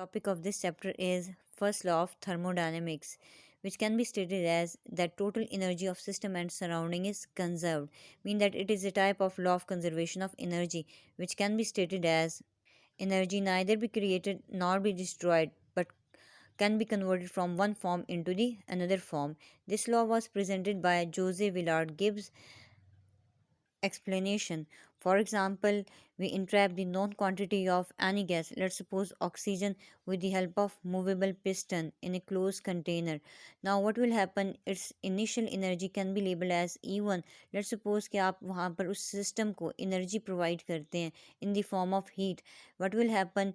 Topic of this chapter is first law of thermodynamics, which can be stated as that total energy of system and surrounding is conserved, mean that it is a type of law of conservation of energy, which can be stated as energy neither be created nor be destroyed, but can be converted from one form into the another form. This law was presented by Jose Willard Gibbs explanation. For example, we entrap the known quantity of any gas, let's suppose oxygen, with the help of movable piston in a closed container. Now what will happen, its initial energy can be labeled as E1. let's suppose कि आप वहाँ पर उस system को energy provide करते हैं in the form of heat. What will happen,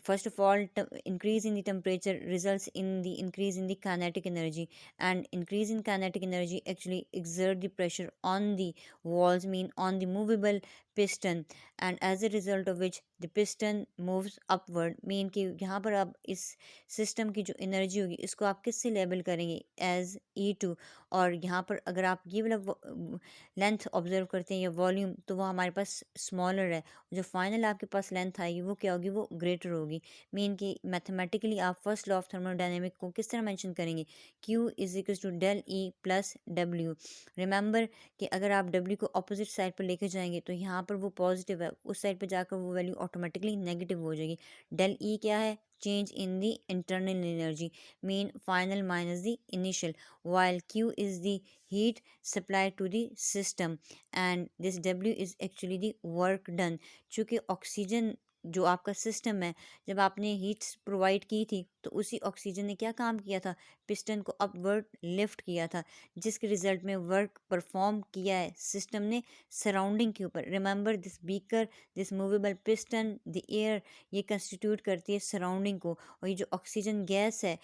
first of all, increase in the temperature results in the increase in the kinetic energy, and increase in kinetic energy actually exert the pressure on the walls, mean on the movable piston, and as a result of which the piston moves upward, mean कि यहाँ पर आप इस system की जो energy होगी इसको आप किससे लेबल करेंगे एज E2। और यहाँ पर अगर आप ये वाला लेंथ ऑब्जर्व करते हैं या वॉल्यूम, तो वो हमारे पास स्मॉलर है। जो फाइनल आपके पास लेंथ आएगी वो क्या होगी, वो ग्रेटर होगी। मीन कि मैथमेटिकली आप फर्स्ट लॉ ऑफ थर्मोडायनेमिक को किस तरह मेंशन करेंगे, Q is equal to del E plus W। Remember कि अगर आप W को अपोजिट साइड पर लेकर जाएंगे तो यहाँ पर वो पॉजिटिव है, उस साइड पर जाकर वो वैल्यू ऑटोमेटिकली नेगेटिव हो जाएगी। डेल E क्या है, change in the internal energy, mean final minus the initial, while Q is the heat supplied to the system, and this W is actually the work done। चूँकि oxygen जो आपका system है, जब आपने heat provide की थी तो उसी ऑक्सीजन ने क्या काम किया था, पिस्टन को अपवर्ड लिफ्ट किया था, जिसके रिजल्ट में वर्क परफॉर्म किया है सिस्टम ने सराउंडिंग के ऊपर। Remember this beaker, this movable piston, the air, ये कंस्टिट्यूट करती है सराउंडिंग को, और ये जो ऑक्सीजन गैस है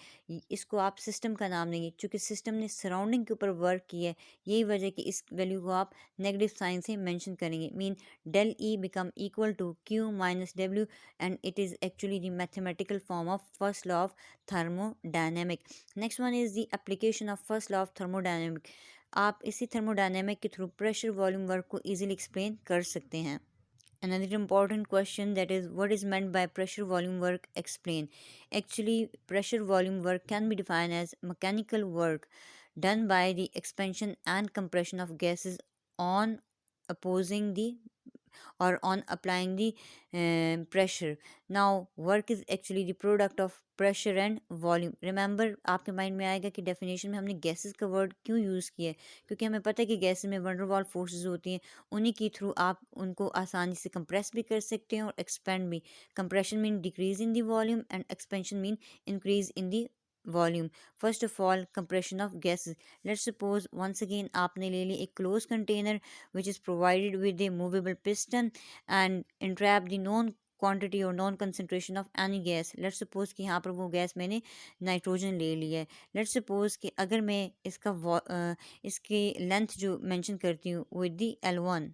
इसको आप सिस्टम का नाम देंगे, क्योंकि सिस्टम ने सराउंडिंग के ऊपर वर्क किया है। यही वजह कि इस वैल्यू को आप नेगेटिव साइन से मेंशन करेंगे, mean del E become equal to Q minus W, and it is actually the mathematical form of first law of thermodynamic. Next one is the application of first law of thermodynamic. आप इसी thermodynamic के through pressure volume work को easily explain कर सकते हैं। Another important question, that is what is meant by pressure volume work, explain. Actually, pressure volume work can be defined as mechanical work done by the expansion and compression of gases on opposing the or on applying the pressure. Now work is actually the product of pressure and volume. Remember, आपके mind में आएगा कि definition में हमने gases का word क्यों use किया है, क्योंकि हमें पता है कि गैसेस में वंडर वॉल फोर्सेज होती हैं, उन्हीं के थ्रू आप उनको आसानी से कंप्रेस भी कर सकते हैं और एक्सपेंड भी। Compression mean decrease in the volume and expansion mean increase in the volume. First of all, compression of gases. Let's suppose once again आपने ले ली एक closed container which is provided with a movable piston and entrap the known quantity और known concentration of any gas. Let's suppose कि यहाँ पर वो gas मैंने nitrogen ले लिया है। लेट्स सपोज कि अगर मैं इसका इसकी लेंथ जो मेंशन करती हूँ विद दी L1,